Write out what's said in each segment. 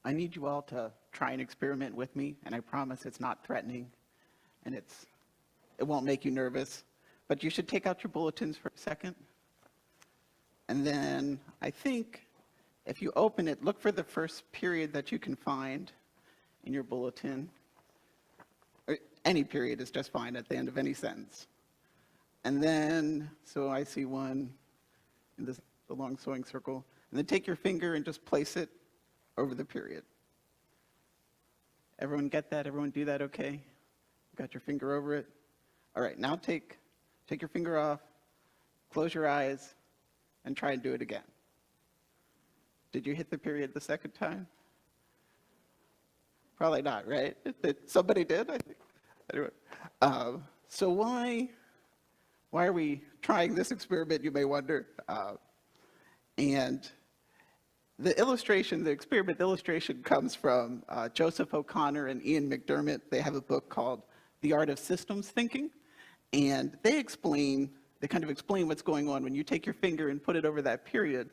I need you all to try an experiment with me, and I promise it's not threatening, and it won't make you nervous. But you should take out your bulletins for a second. And then I think if you open it, look for the first period that you can find in your bulletin. Or any period is just fine at the end of any sentence. And then, so I see one in the long sewing circle. And then take your finger and just place it over the period. Everyone get that? Everyone do that okay? Got your finger over it? All right, now take your finger off, close your eyes, and try and do it again. Did you hit the period the second time? Probably not, right? Somebody did, I think. Anyway, so why are we trying this experiment, you may wonder? And the experiment illustration comes from Joseph O'Connor and Ian McDermott. They have a book called The Art of Systems Thinking. And they kind of explain what's going on when you take your finger and put it over that period.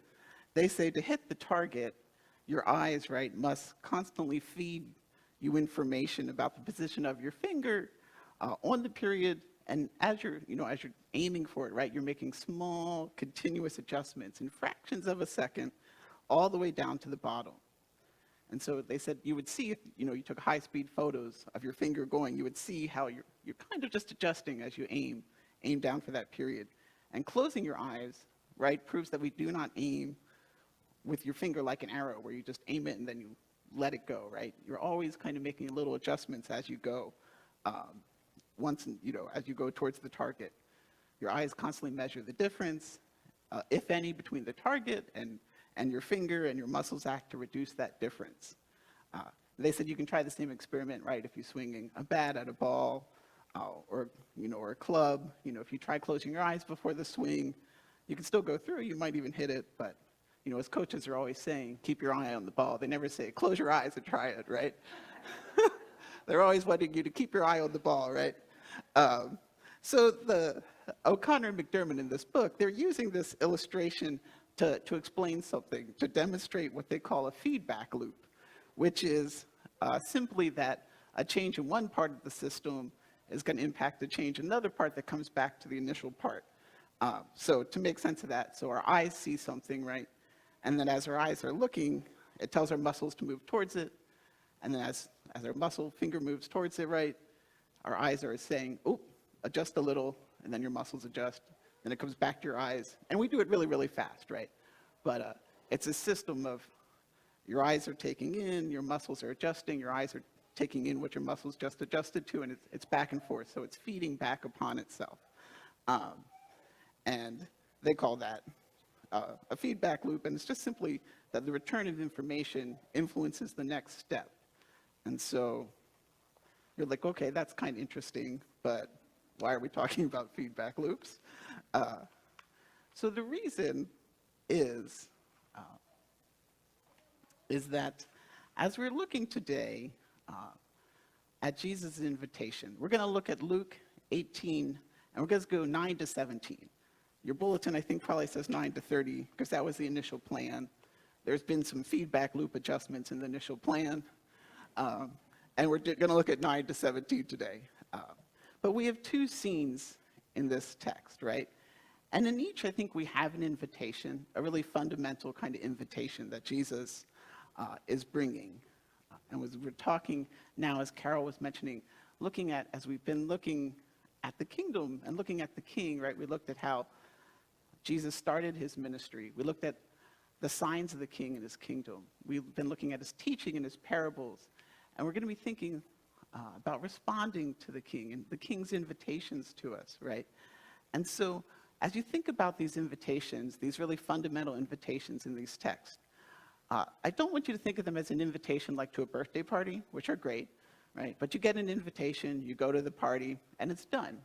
They say to hit the target, your eyes, right, must constantly feed you information about the position of your finger on the period. And as you're aiming for it, right, you're making small, continuous adjustments in fractions of a second, all the way down to the bottom. And so they said you would see if you took high-speed photos of your finger going, you would see how you're kind of just adjusting as you aim down for that period. And closing your eyes, right, proves that we do not aim with your finger like an arrow, where you just aim it and then you let it go, right? You're always kind of making little adjustments as you go. As you go towards the target, your eyes constantly measure the difference, if any, between the target and your finger, and your muscles act to reduce that difference. They said you can try the same experiment, right, if you're swinging a bat at a ball, or a club. If you try closing your eyes before the swing, you can still go through. You might even hit it, but as coaches are always saying, keep your eye on the ball. They never say close your eyes and try it, right? They're always wanting you to keep your eye on the ball, right? So the O'Connor and McDermott in this book, they're using this illustration to explain something, to demonstrate what they call a feedback loop, which is simply that a change in one part of the system is going to impact a change in another part that comes back to the initial part. So to make sense of that, so our eyes see something, right? And then as our eyes are looking, it tells our muscles to move towards it. And then as our finger moves towards it, right, our eyes are saying, oh, adjust a little, and then your muscles adjust. Then it comes back to your eyes. And we do it really, really fast, right? But it's a system of your eyes are taking in, your muscles are adjusting, your eyes are taking in what your muscles just adjusted to, and it's back and forth. So it's feeding back upon itself. And they call that a feedback loop, and it's just simply that the return of information influences the next step. And so you're like, okay, that's kind of interesting, but why are we talking about feedback loops? So the reason is that as we're looking today at Jesus' invitation, we're going to look at Luke 18, and we're going to go 9 to 17. Your bulletin, I think, probably says 9 to 30, because that was the initial plan. There's been some feedback loop adjustments in the initial plan. And we're going to look at 9 to 17 today. But we have two scenes in this text, right? And in each, I think we have an invitation, a really fundamental kind of invitation that Jesus is bringing. And as we're talking now, as Carol was mentioning, as we've been looking at the kingdom and looking at the king, right? We looked at how Jesus started his ministry. We looked at the signs of the king and his kingdom. We've been looking at his teaching and his parables. And we're going to be thinking about responding to the king and the king's invitations to us, right? And so as you think about these invitations, these really fundamental invitations in these texts, I don't want you to think of them as an invitation like to a birthday party, which are great, right? But you get an invitation, you go to the party, and it's done.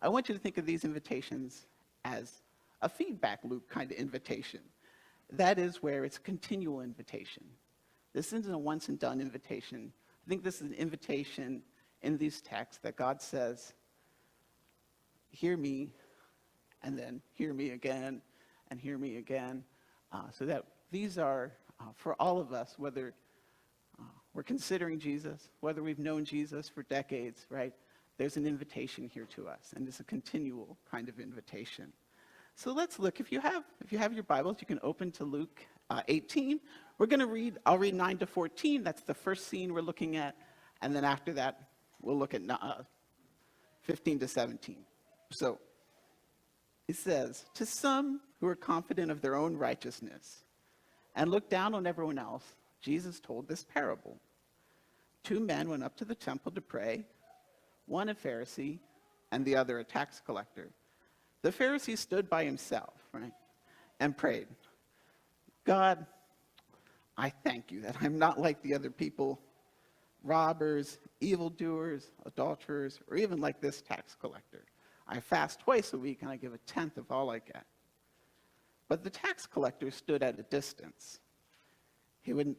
I want you to think of these invitations as a feedback loop kind of invitation. That is where it's a continual invitation. This isn't a once and done invitation. I think this is an invitation in these texts that God says, hear me, and then hear me again, and hear me again. So that these are, for all of us, whether we're considering Jesus, whether we've known Jesus for decades, right? There's an invitation here to us, and it's a continual kind of invitation. So let's look. If you have your Bibles, you can open to Luke 18. I'll read 9 to 14. That's the first scene we're looking at. And then after that, we'll look at 15 to 17. So it says, to some who are confident of their own righteousness and look down on everyone else, Jesus told this parable. 2 men went up to the temple to pray, one a Pharisee and the other a tax collector. The Pharisee stood by himself, right, and prayed, God, I thank you that I'm not like the other people, robbers, evildoers, adulterers, or even like this tax collector. I fast twice a week and I give 1/10 of all I get. But the tax collector stood at a distance. He would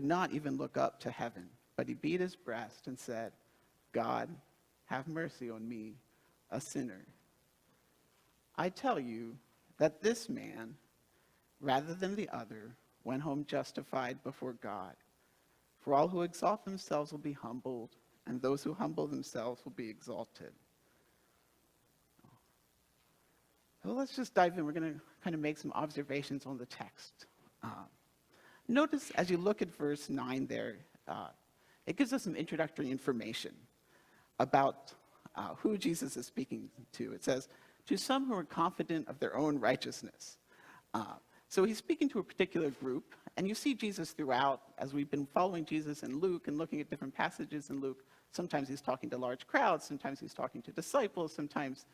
not even look up to heaven, but he beat his breast and said, God, have mercy on me, a sinner. I tell you that this man, rather than the other, went home justified before God. For all who exalt themselves will be humbled, and those who humble themselves will be exalted. So let's just dive in. We're going to kind of make some observations on the text. Notice as you look at verse 9 there, it gives us some introductory information about who Jesus is speaking to. It says, to some who are confident of their own righteousness. So he's speaking to a particular group, and you see Jesus throughout, as we've been following Jesus in Luke and looking at different passages in Luke. Sometimes he's talking to large crowds, sometimes he's talking to disciples, sometimes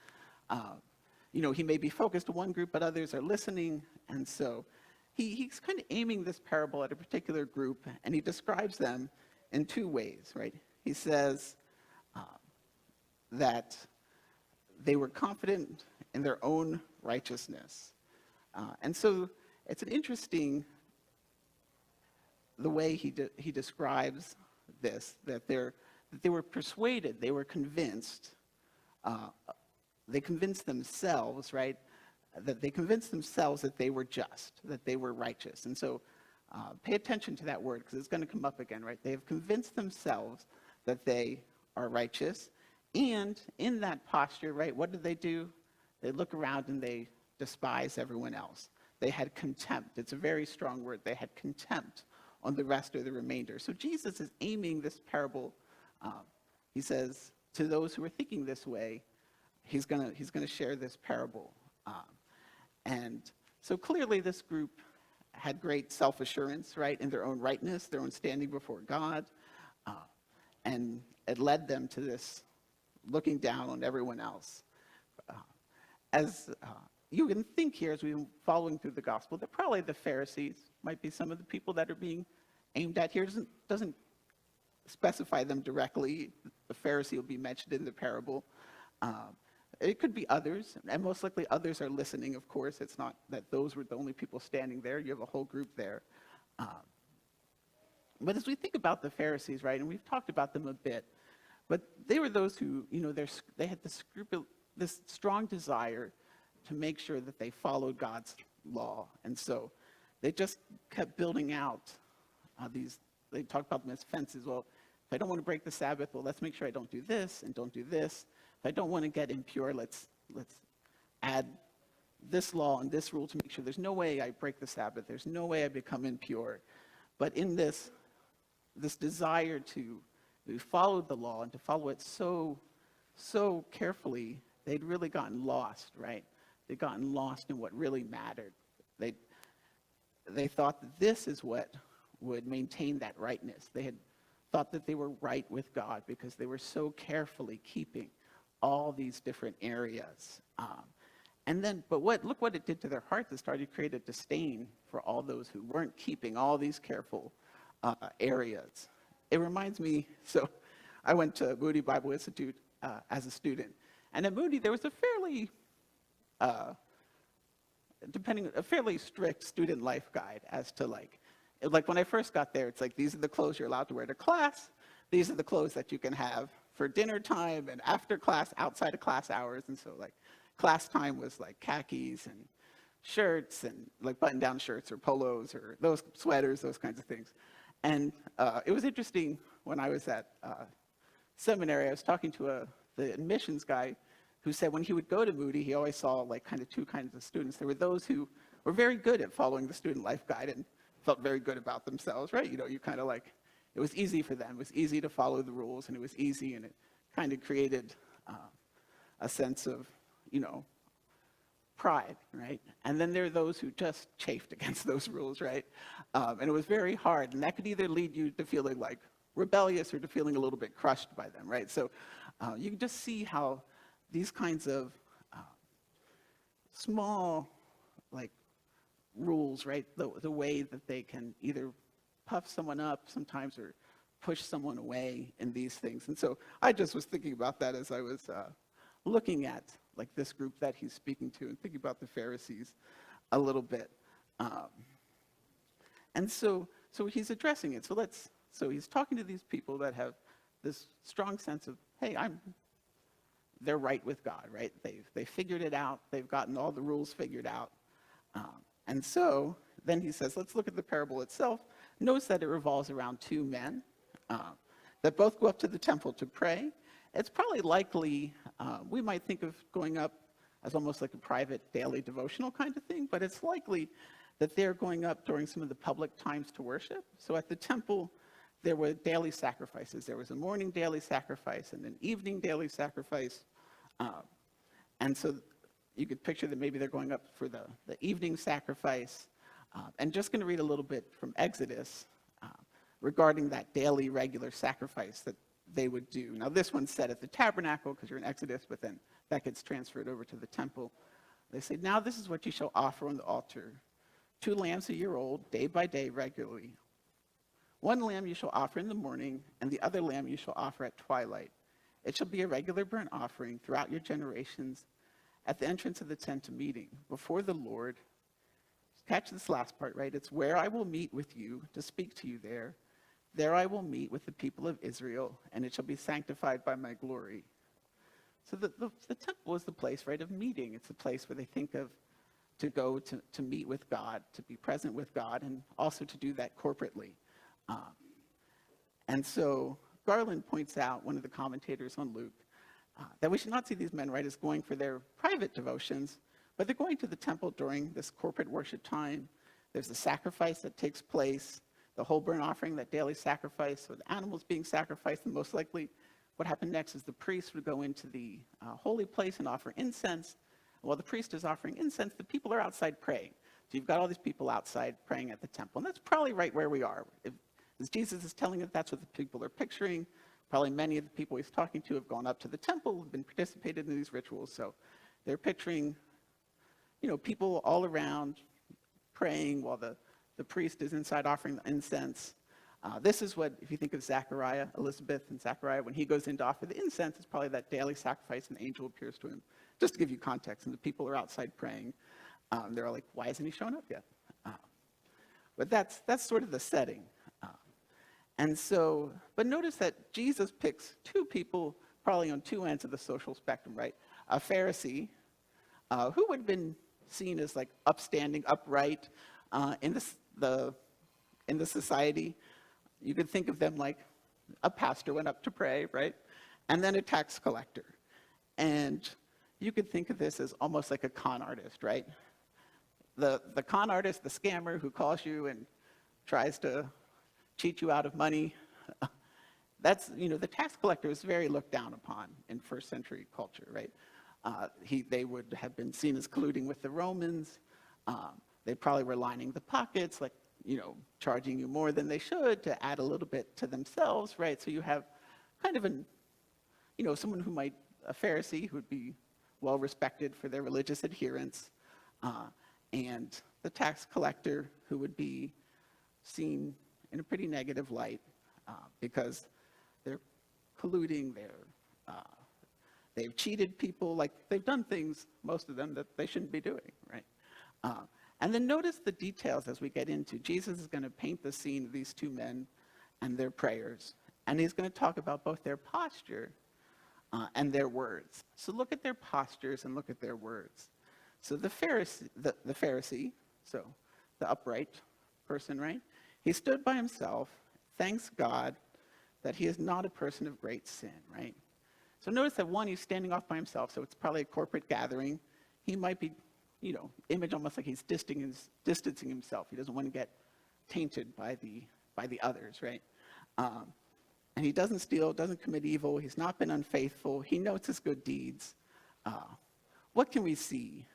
he may be focused to one group, but others are listening. And so he's kind of aiming this parable at a particular group, and he describes them in 2 ways, right? He says that they were confident in their own righteousness. And so it's an interesting, the way he describes this, that they were persuaded, they were convinced, they convinced themselves, right, that they convinced themselves that they were just, that they were righteous. And so pay attention to that word, because it's going to come up again, right? They have convinced themselves that they are righteous. And in that posture, right, what do? They look around and they despise everyone else. They had contempt. It's a very strong word. They had contempt on the rest or the remainder. So Jesus is aiming this parable, he says, to those who are thinking this way, he's going to share this parable. And so clearly this group had great self-assurance, right, in their own rightness, their own standing before God. And it led them to this looking down on everyone else. As you can think here, as we've been following through the gospel, that probably the Pharisees might be some of the people that are being aimed at here. Doesn't specify them directly. The Pharisee will be mentioned in the parable. It could be others, and most likely others are listening, of course. It's not that those were the only people standing there. You have a whole group there. But as we think about the Pharisees, right, and we've talked about them a bit, but they were those who, they had this strong desire to make sure that they followed God's law. And so they just kept building out they talk about them as fences. Well, if I don't want to break the Sabbath, well, let's make sure I don't do this and don't do this. If I don't want to get impure, let's add this law and this rule to make sure there's no way I break the Sabbath. There's no way I become impure. But in this desire to follow the law and to follow it so carefully, they'd really gotten lost, right? They'd gotten lost in what really mattered. They thought that this is what would maintain that rightness. They had thought that they were right with God because they were so carefully keeping all these different areas. Look what it did to their hearts. It started to create a disdain for all those who weren't keeping all these careful areas. It reminds me, so I went to Moody Bible Institute as a student. And at Moody, there was a fairly strict student life guide as to like when I first got there, it's like, these are the clothes you're allowed to wear to class. These are the clothes that you can have for dinner time and after class, outside of class hours. And so like class time was like khakis and shirts and like button-down shirts or polos or those sweaters, those kinds of things. And it was interesting when I was at seminary, I was talking to the admissions guy who said when he would go to Moody, he always saw like kind of two kinds of students. There were those who were very good at following the student life guide and felt very good about themselves, right? You know, you kind of like, it was easy for them. It was easy to follow the rules, and it was easy, and it kind of created a sense of, you know, pride, right? And then there are those who just chafed against those rules, right? And it was very hard, and that could either lead you to feeling like rebellious or to feeling a little bit crushed by them, right? So you can just see how these kinds of small, like, rules, right? The way that they can either puff someone up sometimes or push someone away in these things. And so I just was thinking about that as I was looking at like this group that he's speaking to and thinking about the Pharisees a little bit. And so he's addressing it. So he's talking to these people that have this strong sense of, hey, they're right with God, right? They figured it out. They've gotten all the rules figured out. And so then he says, let's look at the parable itself. Notice that it revolves around two men that both go up to the temple to pray. It's probably likely, we might think of going up as almost like a private daily devotional kind of thing, but it's likely that they're going up during some of the public times to worship. So at the temple, there were daily sacrifices. There was a morning daily sacrifice and an evening daily sacrifice. And so you could picture that maybe they're going up for the evening sacrifice. And just going to read a little bit from Exodus regarding that daily regular sacrifice that they would do. Now this one's set at the tabernacle because you're in Exodus, but then that gets transferred over to the temple. They say, now this is what you shall offer on the altar. 2 lambs a year old, day by day, regularly. 1 lamb you shall offer in the morning, and the other lamb you shall offer at twilight. It shall be a regular burnt offering throughout your generations at the entrance of the tent of meeting, before the Lord. Catch this last part, right? It's where I will meet with you to speak to you there. There I will meet with the people of Israel, and it shall be sanctified by my glory. So the temple is the place, right, of meeting. It's the place where they think of to go to meet with God, to be present with God, and also to do that corporately. And so Garland points out, one of the commentators on Luke, that we should not see these men, right, as going for their private devotions, but they're going to the temple during this corporate worship time. There's the sacrifice that takes place, the whole burnt offering, that daily sacrifice, so the animals being sacrificed, and most likely what happened next is the priest would go into the holy place and offer incense. While the priest is offering incense, the people are outside praying. So you've got all these people outside praying at the temple, and that's probably right where we are. As Jesus is telling us, that's what the people are picturing. Probably many of the people he's talking to have gone up to the temple, have been participated in these rituals, so they're picturing, you know, people all around praying while the priest is inside offering the incense. This is what, if you think of Zechariah, Elizabeth and Zechariah, when he goes in to offer the incense, it's probably that daily sacrifice, and the angel appears to him. Just to give you context, and the people are outside praying. They're all like, why hasn't he shown up yet? But that's sort of the setting. And so, but notice that Jesus picks two people probably on two ends of the social spectrum, right? A Pharisee, who would have been seen as like upstanding, upright in the society. You could think of them like a pastor went up to pray, right? And then a tax collector. And you could think of this as almost like a con artist, right? The con artist, the scammer who calls you and tries to cheat you out of money. That's, you know, the tax collector is very looked down upon in first century culture, right? They would have been seen as colluding with the Romans. They probably were lining the pockets, like, you know, charging you more than they should to add a little bit to themselves, right? So you have kind of an, you know, someone who might, a Pharisee who would be well respected for their religious adherence, and the tax collector who would be seen in a pretty negative light because they're colluding, they've cheated people, like they've done things, most of them, that they shouldn't be doing, right? And then notice the details as we get into. Jesus is going to paint the scene of these two men and their prayers, and he's going to talk about both their posture and their words. So look at their postures and look at their words. So the Pharisee, so the upright person, right? He stood by himself thanks God that he is not a person of great sin, right? So notice that one, he's standing off by himself, so it's probably a corporate gathering. He might be, image almost like he's distancing himself. He doesn't want to get tainted by the others, right? And he doesn't steal, doesn't commit evil. He's not been unfaithful. He notes his good deeds. What can we see?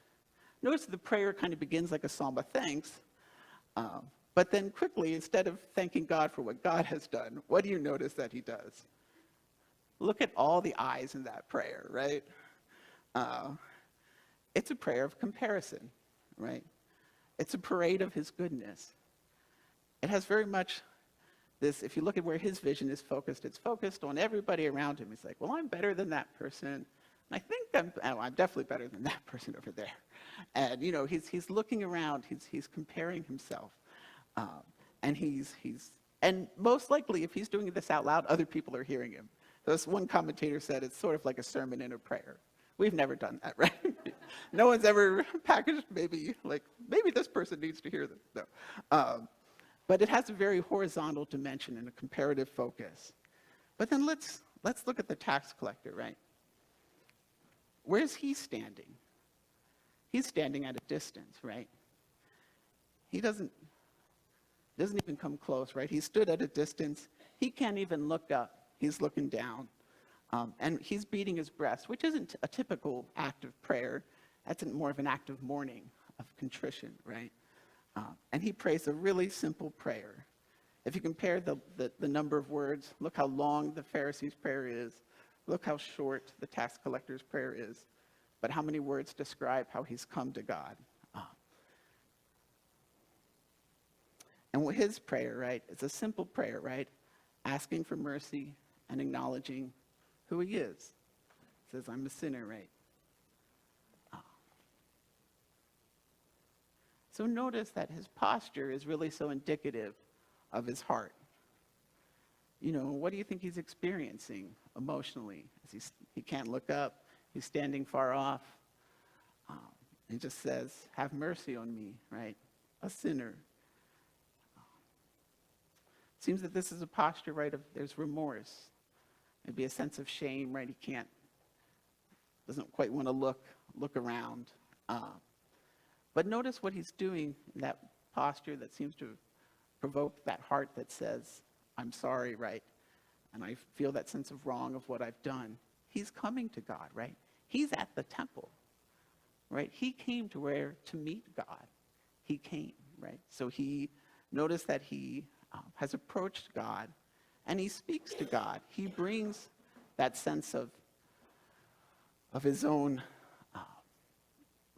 Notice the prayer kind of begins like a psalm of thanks, but then quickly, instead of thanking God for what God has done, what do you notice that he does? Look at all the I's in that prayer, right? It's a prayer of comparison, right? It's a parade of his goodness. It has very much this, if you look at where his vision is focused, it's focused on everybody around him. He's like, well, I'm better than that person. And I think I'm definitely better than that person over there. And, he's looking around, he's comparing himself. And most likely, if he's doing this out loud, other people are hearing him. So as one commentator said, it's sort of like a sermon and a prayer. We've never done that, right? No one's ever packaged maybe this person needs to hear this. No. But it has a very horizontal dimension and a comparative focus. But then let's look at the tax collector, right? Where's he standing? He's standing at a distance, right? He doesn't even come close, right? He stood at a distance. He can't even look up. He's looking down. And he's beating his breast, which isn't a typical act of prayer. That's more of an act of mourning, of contrition, right? And he prays a really simple prayer. If you compare the number of words, look how long the Pharisee's prayer is. Look how short the tax collector's prayer is. But how many words describe how he's come to God? And his prayer, right, it's a simple prayer, right? Asking for mercy and acknowledging who he is. He says, I'm a sinner, right? So notice that his posture is really so indicative of his heart. What do you think he's experiencing emotionally? He can't look up. He's standing far off. He just says, have mercy on me, right? A sinner. Seems that this is a posture, right, of there's remorse. Maybe a sense of shame, right? He doesn't quite want to look around. But notice what he's doing in that posture that seems to provoke that heart that says, I'm sorry, right? And I feel that sense of wrong of what I've done. He's coming to God, right? He's at the temple, right? He came to meet God. He came, right? So notice that he has approached God and he speaks to God. He brings that sense of his own,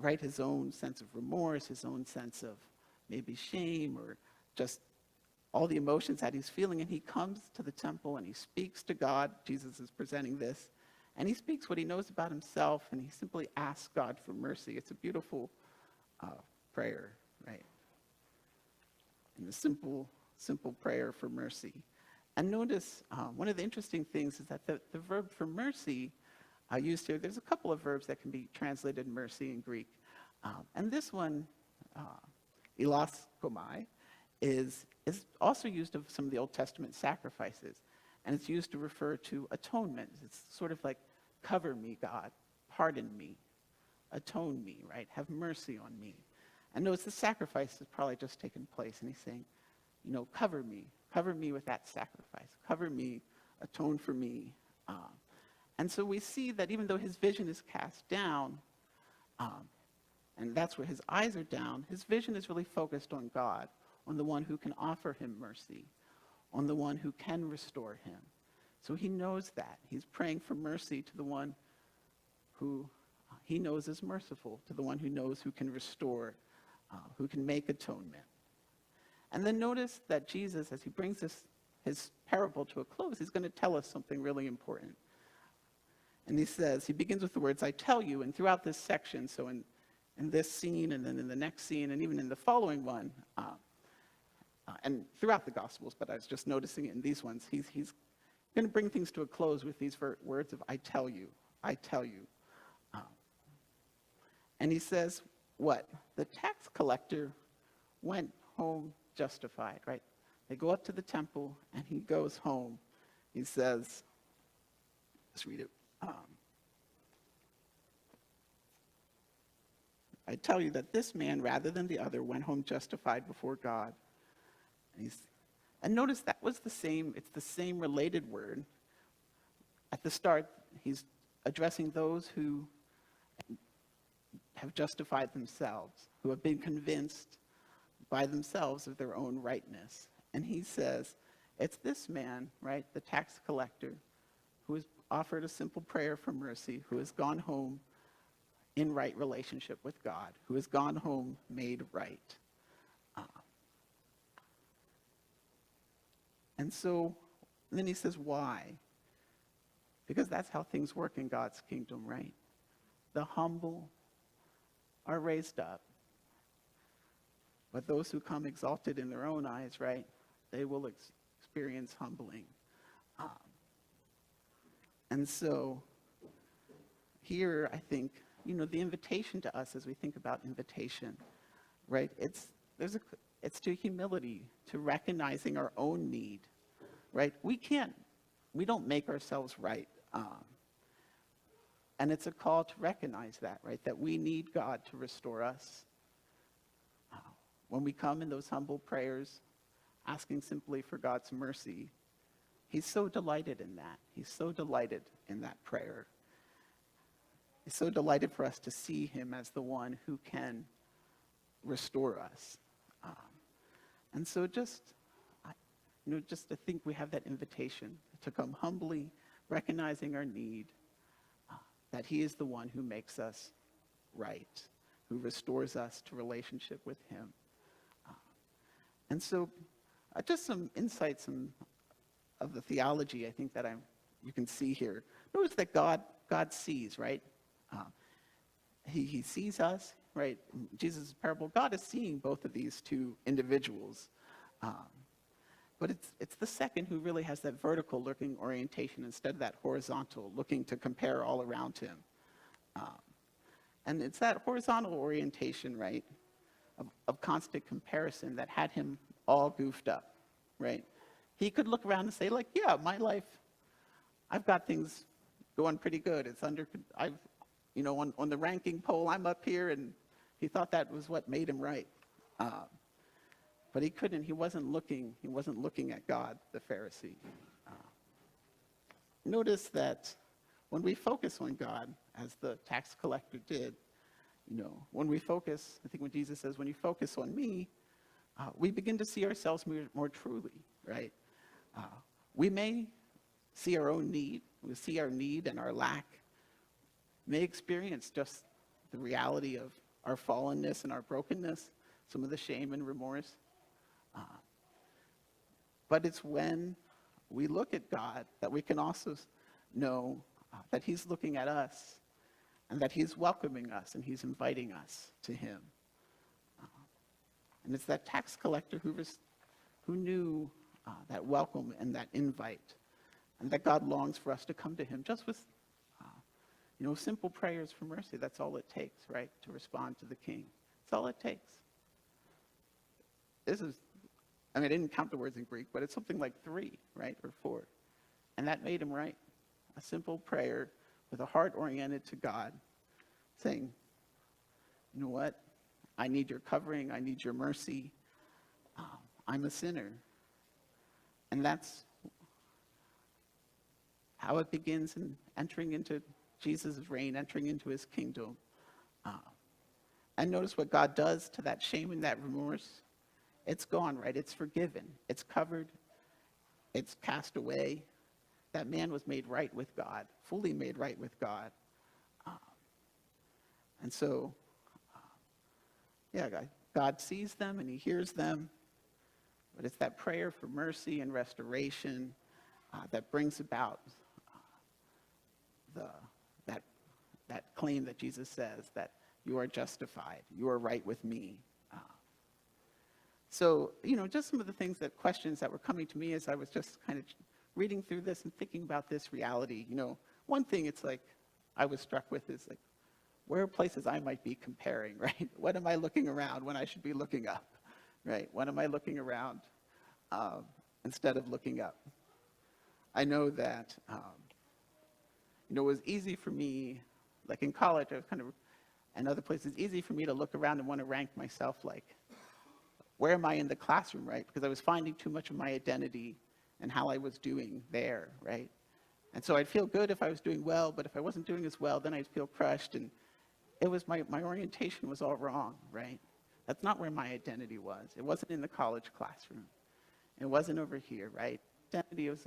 right? His own sense of remorse, his own sense of maybe shame or just all the emotions that he's feeling. And he comes to the temple and he speaks to God. Jesus is presenting this. And he speaks what he knows about himself and he simply asks God for mercy. It's a beautiful prayer, right? And a simple prayer for mercy. And notice one of the interesting things is that the verb for mercy used here, there's a couple of verbs that can be translated mercy in Greek. And this one, elaskomai, is also used of some of the Old Testament sacrifices. And it's used to refer to atonement. It's sort of like, cover me, God, pardon me, atone me, right? Have mercy on me. And notice the sacrifice has probably just taken place. And he's saying, cover me with that sacrifice. Cover me, atone for me. And so we see that even though his vision is cast down, and that's where his eyes are down, his vision is really focused on God, on the one who can offer him mercy, on the one who can restore him. So he knows that. He's praying for mercy to the one who he knows is merciful, to the one who knows who can restore, who can make atonement. And then notice that Jesus, as he brings his parable to a close, he's going to tell us something really important. And he begins with the words, I tell you, and throughout this section, so in this scene and then in the next scene and even in the following one, and throughout the Gospels, but I was just noticing it in these ones, he's going to bring things to a close with these words of, I tell you, I tell you. And he says, what? The tax collector went home justified, right? They go up to the temple, and he goes home. He says, let's read it. I tell you that this man, rather than the other, went home justified before God. And notice that was it's the same related word. At the start, he's addressing those who have justified themselves, who have been convinced by themselves of their own rightness. And he says, it's this man, right, the tax collector, who has offered a simple prayer for mercy, who has gone home in right relationship with God, who has gone home made right. And so then he says, why? Because that's how things work in God's kingdom, right? The humble are raised up, but those who come exalted in their own eyes, right, they will experience humbling. And so here, I think, the invitation to us as we think about invitation, right? It's to humility, to recognizing our own need, right? We don't make ourselves right. And it's a call to recognize that, right? That we need God to restore us. When we come in those humble prayers, asking simply for God's mercy, he's so delighted in that. He's so delighted in that prayer. He's so delighted for us to see him as the one who can restore us. And so just to think we have that invitation to come humbly, recognizing our need, that he is the one who makes us right, who restores us to relationship with him. And so just some insights of the theology, I think, that you can see here. Notice that God sees, right? He sees us, right? In Jesus' parable, God is seeing both of these two individuals. But it's the second who really has that vertical looking orientation instead of that horizontal, looking to compare all around him. And it's that horizontal orientation, right, of constant comparison that had him all goofed up, right? He could look around and say, like, yeah, my life, I've got things going pretty good. It's on the ranking poll, I'm up here, and he thought that was what made him right. But he wasn't looking at God, the Pharisee. Notice that when we focus on God, as the tax collector did, when we focus, I think when Jesus says, when you focus on me, we begin to see ourselves more truly, right? We may see our own need, we see our need and our lack, may experience just the reality of our fallenness and our brokenness, some of the shame and remorse. But it's when we look at God that we can also know that he's looking at us and that he's welcoming us and he's inviting us to him. And it's that tax collector who knew that welcome and that invite, and that God longs for us to come to him just with simple prayers for mercy. That's all it takes, right, to respond to the King. That's all it takes. I didn't count the words in Greek, but it's something like 3, right, or 4. And that made him right. A simple prayer with a heart oriented to God, saying, you know what? I need your covering. I need your mercy. I'm a sinner. And that's how it begins in entering into Jesus' reign, entering into his kingdom. And notice what God does to that shame and that remorse. It's gone, right? It's forgiven. It's covered. It's cast away. That man was made right with God, fully made right with God. And so, God sees them and he hears them. But it's that prayer for mercy and restoration that brings about that claim that Jesus says that you are justified, you are right with me. So, just some of the questions that were coming to me as I was just kind of reading through this and thinking about this reality. One thing it's like I was struck with is like, where are places I might be comparing, right? What am I looking around when I should be looking up, right? What am I looking around uh, instead of looking up. I know that, it was easy for me, like in college, I was kind of, and other places, easy for me to look around and want to rank myself like, where am I in the classroom, right? Because I was finding too much of my identity and how I was doing there, right? And so I'd feel good if I was doing well, but if I wasn't doing as well, then I'd feel crushed. And it was my orientation was all wrong, right? That's not where my identity was. It wasn't in the college classroom. It wasn't over here, right? Identity was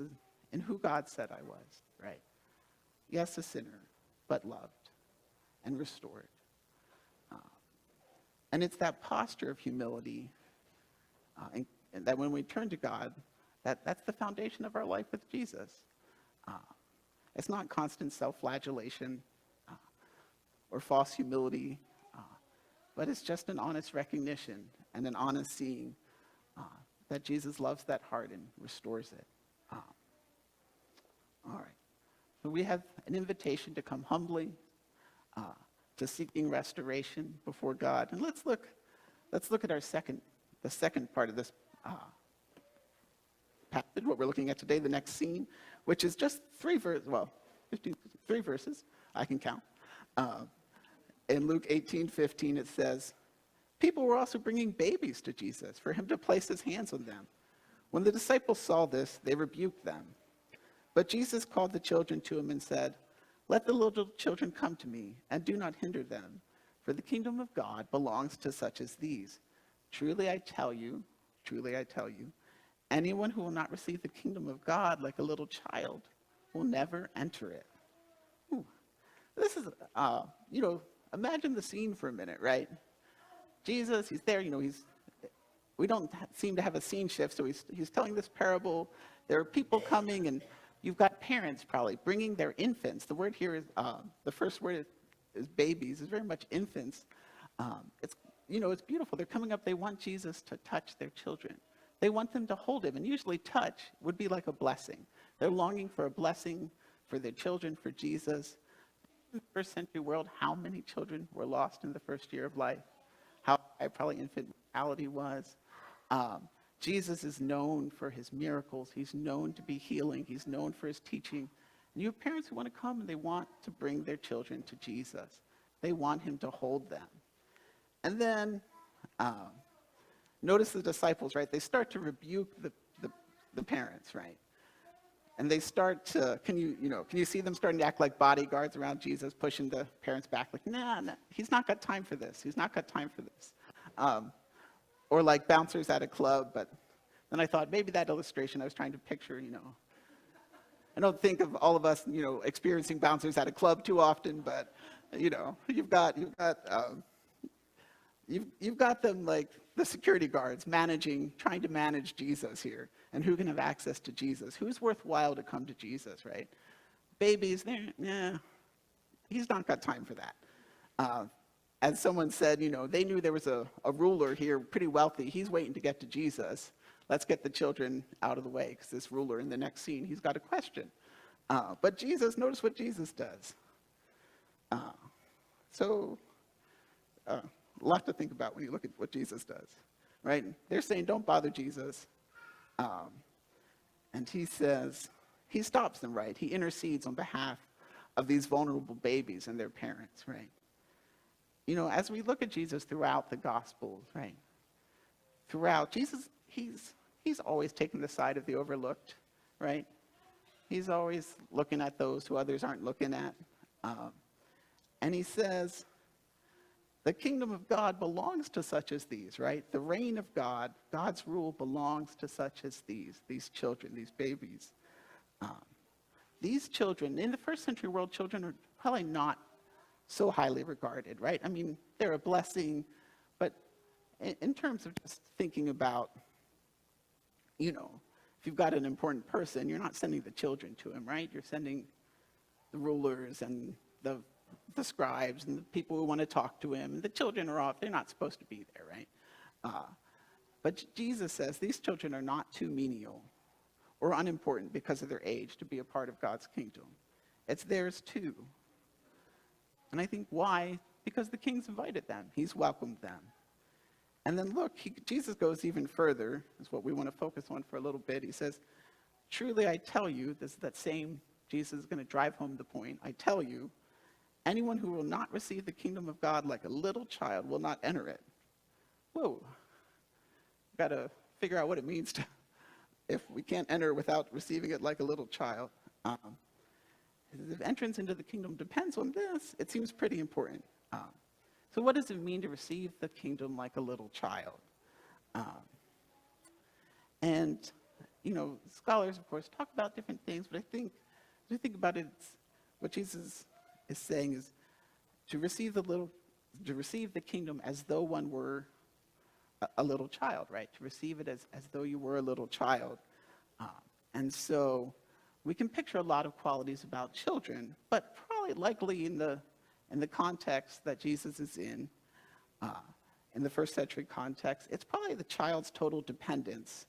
in who God said I was, right? Yes, a sinner, but loved and restored. And it's that posture of humility, and that when we turn to God, that's the foundation of our life with Jesus. It's not constant self-flagellation or false humility, but it's just an honest recognition and an honest seeing that Jesus loves that heart and restores it. All right. So we have an invitation to come humbly, to seeking restoration before God. And let's look at the second part of this passage, what we're looking at today, the next scene, which is just 3 verses, I can count. In Luke 18:15, it says, people were also bringing babies to Jesus for him to place his hands on them. When the disciples saw this, they rebuked them. But Jesus called the children to him and said, let the little children come to me, and do not hinder them, for the kingdom of God belongs to such as these. Truly I tell you, anyone who will not receive the kingdom of God like a little child will never enter it. Ooh. This is, imagine the scene for a minute, right? Jesus, he's there, we don't seem to have a scene shift, so he's telling this parable. There are people coming, and you've got parents probably bringing their infants. The word here is, the first word is babies, is very much infants. It's beautiful. They're coming up, they want Jesus to touch their children. They want them to hold him, and usually touch would be like a blessing. They're longing for a blessing for their children, for Jesus. In the first century world, how many children were lost in the first year of life? How high probably infant mortality was. Jesus is known for his miracles. He's known to be healing. He's known for his teaching. And you have parents who want to come and they want to bring their children to Jesus. They want him to hold them. And then notice the disciples, right? They start to rebuke the parents, right? And they start to, can you see them starting to act like bodyguards around Jesus, pushing the parents back, like, nah, he's not got time for this. He's not got time for this. Or like bouncers at a club, but then I thought maybe that illustration I was trying to picture, I don't think of all of us, experiencing bouncers at a club too often, but, you've got them like the security guards trying to manage Jesus here, and who can have access to Jesus? Who's worthwhile to come to Jesus, right? Babies, he's not got time for that. As someone said, they knew there was a ruler here, pretty wealthy. He's waiting to get to Jesus. Let's get the children out of the way, because this ruler in the next scene, he's got a question. But Jesus, notice what Jesus does. A lot to think about when you look at what Jesus does, right? They're saying, don't bother Jesus. And he says, he stops them, right? He intercedes on behalf of these vulnerable babies and their parents, right? As we look at Jesus throughout the Gospels, right? Throughout, Jesus, he's always taking the side of the overlooked, right? He's always looking at those who others aren't looking at. And he says, the kingdom of God belongs to such as these, right? The reign of God, God's rule belongs to such as these children, these babies. These children, in the first century world, children are probably not so highly regarded, right? I mean, they're a blessing, but in terms of just thinking about, if you've got an important person, you're not sending the children to him, right? You're sending the rulers and the scribes and the people who want to talk to him. The children are off. They're not supposed to be there, right? But Jesus says these children are not too menial or unimportant because of their age to be a part of God's kingdom. It's theirs too. And I think why? Because the king's invited them. He's welcomed them. And then look, Jesus goes even further, is what we want to focus on for a little bit. He says, truly I tell you, this is that same Jesus is going to drive home the point. I tell you, anyone who will not receive the kingdom of God like a little child will not enter it. Whoa. Got to figure out what it means to, if we can't enter without receiving it like a little child. If entrance into the kingdom depends on this, it seems pretty important. So what does it mean to receive the kingdom like a little child? And, scholars, of course, talk about different things, but I think, as we think about it, what Jesus is saying is to receive the kingdom as though one were a little child, right? To receive it as though you were a little child. And so we can picture a lot of qualities about children, but probably likely in the context that Jesus is in the first century context, it's probably the child's total dependence.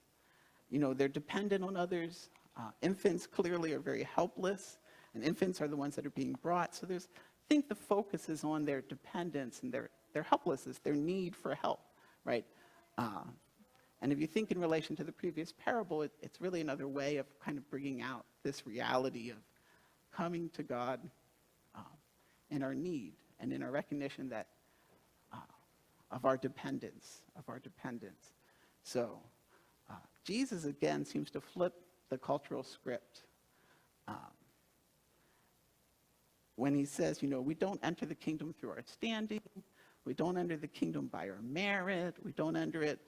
They're dependent on others. Infants clearly are very helpless, and infants are the ones that are being brought. So I think the focus is on their dependence and their helplessness, their need for help, right? And if you think in relation to the previous parable, it's really another way of kind of bringing out this reality of coming to God in our need and in our recognition that of our dependence. So Jesus, again, seems to flip the cultural script when he says, we don't enter the kingdom through our standing. We don't enter the kingdom by our merit. We don't enter it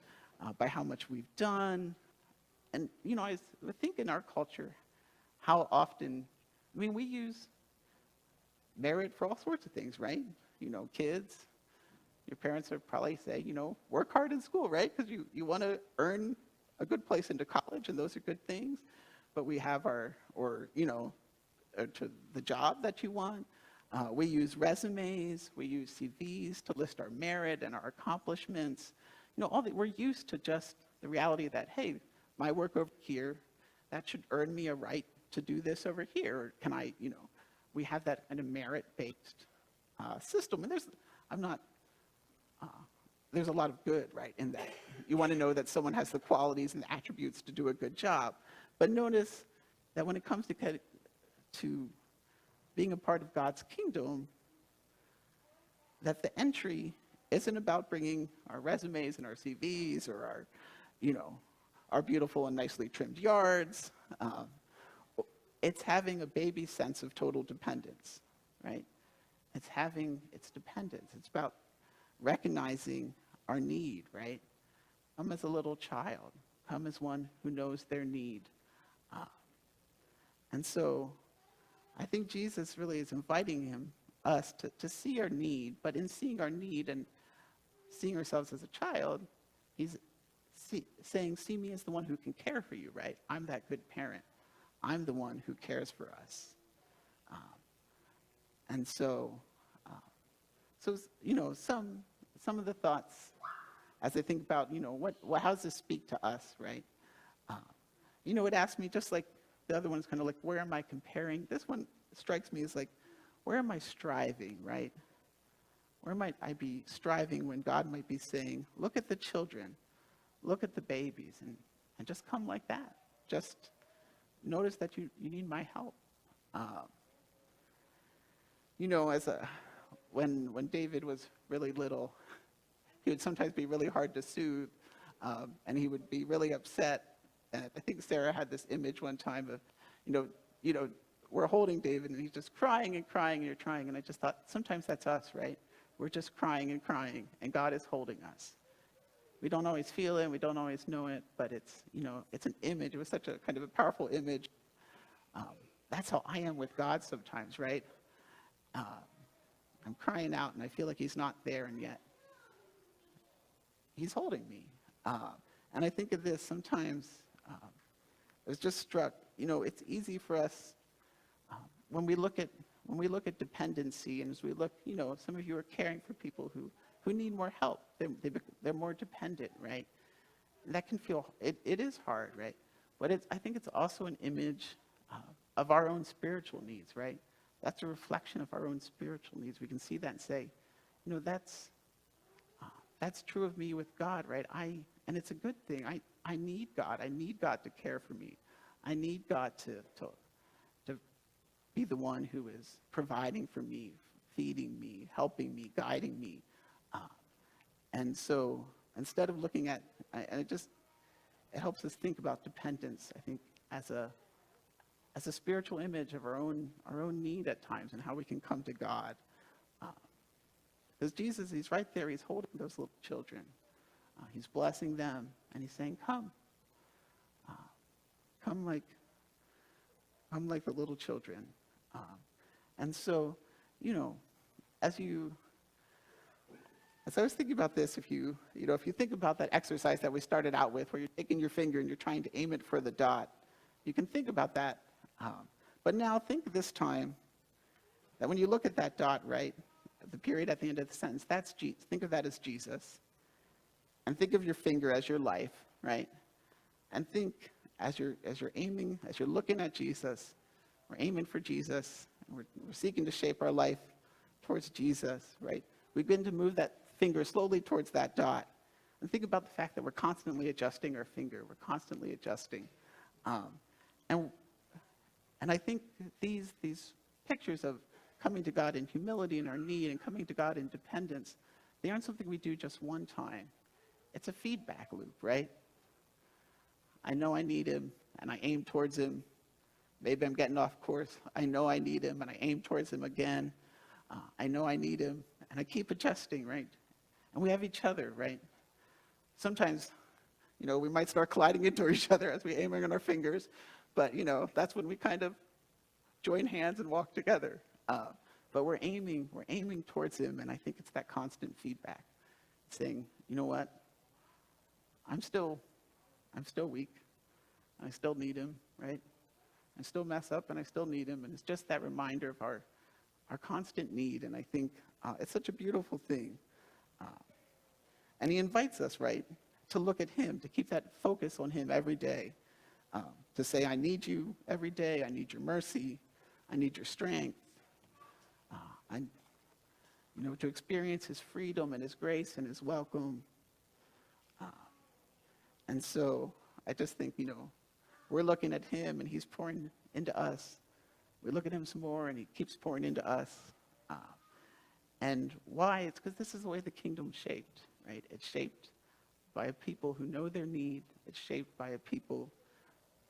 by how much we've done. And, I think in our culture, how often, we use merit for all sorts of things, right? Kids, your parents would probably say, work hard in school, right? Because you want to earn a good place into college, and those are good things. But we have to the job that you want. We use resumes, we use CVs to list our merit and our accomplishments. We're used to just the reality that, hey, my work over here, that should earn me a right to do this over here. Or can I, we have that kind of merit-based system. And there's a lot of good, right, in that. You want to know that someone has the qualities and the attributes to do a good job. But notice that when it comes to being a part of God's kingdom, that the entry isn't about bringing our resumes and our CVs or our beautiful and nicely trimmed yards. It's having a baby sense of total dependence, right? It's dependence. It's about recognizing our need, right? Come as a little child. Come as one who knows their need. And so I think Jesus really is inviting us to see our need, but in seeing our need and seeing ourselves as a child, he's saying, see me as the one who can care for you, right? I'm that good parent. I'm the one who cares for us. And so some of the thoughts as I think about, how does this speak to us, right? It asks me, just like the other one's kind of like, where am I comparing? This one strikes me as like, where am I striving, right? Where might I be striving when God might be saying, look at the children, look at the babies, and just come like that. Just notice that you need my help. When David was really little, he would sometimes be really hard to soothe, and he would be really upset. And I think Sarah had this image one time of, we're holding David, and he's just crying and crying, and you're trying. And I just thought, sometimes that's us, right? We're just crying and crying, and God is holding us. We don't always feel it, we don't always know it, but it's an image. It was such a kind of a powerful image. That's how I am with God sometimes, right? I'm crying out, and I feel like he's not there, and yet he's holding me. And I think of this sometimes. I was just struck. It's easy for us when we look at dependency, and as we look, some of you are caring for people who need more help. They're more dependent, right? That can feel, it is hard, right? But I think it's also an image of our own spiritual needs, right? That's a reflection of our own spiritual needs. We can see that and say, that's that's true of me with God, right? And it's a good thing. I need God. I need God to care for me. I need God to be the one who is providing for me, feeding me, helping me, guiding me. Uh, and so instead of looking at, and it helps us think about dependence, I think, as a spiritual image of our own need at times and how we can come to God. Because Jesus, he's right there. He's holding those little children. He's blessing them, and he's saying, come. Come like the little children. And so, as I was thinking about this, if you think about that exercise that we started out with, where you're taking your finger and you're trying to aim it for the dot, you can think about that. But now think this time that when you look at that dot, right, the period at the end of the sentence, think of that as Jesus. And think of your finger as your life, right? And think as you're aiming, as you're looking at Jesus, we're aiming for Jesus, and we're seeking to shape our life towards Jesus, right? We begin to move that finger slowly towards that dot. And think about the fact that we're constantly adjusting our finger. We're constantly adjusting. And I think these pictures of coming to God in humility and our need and coming to God in dependence, they aren't something we do just one time. It's a feedback loop, right? I know I need him, and I aim towards him. Maybe I'm getting off course. I know I need him, and I aim towards him again. I know I need him, and I keep adjusting, right? And we have each other, right? Sometimes, we might start colliding into each other as we aiming on our fingers, but, that's when we kind of join hands and walk together. But we're aiming towards him, and I think it's that constant feedback, saying, you know what? I'm still weak, and I still need him, right? I still mess up, and I still need him, and it's just that reminder of our constant need, and I think it's such a beautiful thing. And he invites us, right, to look at him, to keep that focus on him every day, to say, I need you every day, I need your mercy, I need your strength, to experience his freedom and his grace and his welcome. And so I just think, we're looking at him and he's pouring into us. We look at him some more and he keeps pouring into us. And why? It's because this is the way the kingdom's shaped, right? It's shaped by a people who know their need. It's shaped by a people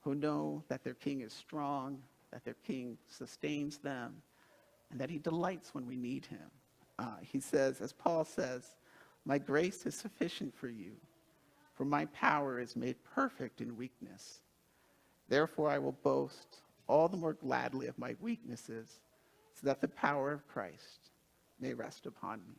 who know that their king is strong, that their king sustains them, and that he delights when we need him. He says, as Paul says, my grace is sufficient for you, for my power is made perfect in weakness. Therefore I will boast all the more gladly of my weaknesses, so that the power of Christ may rest upon me.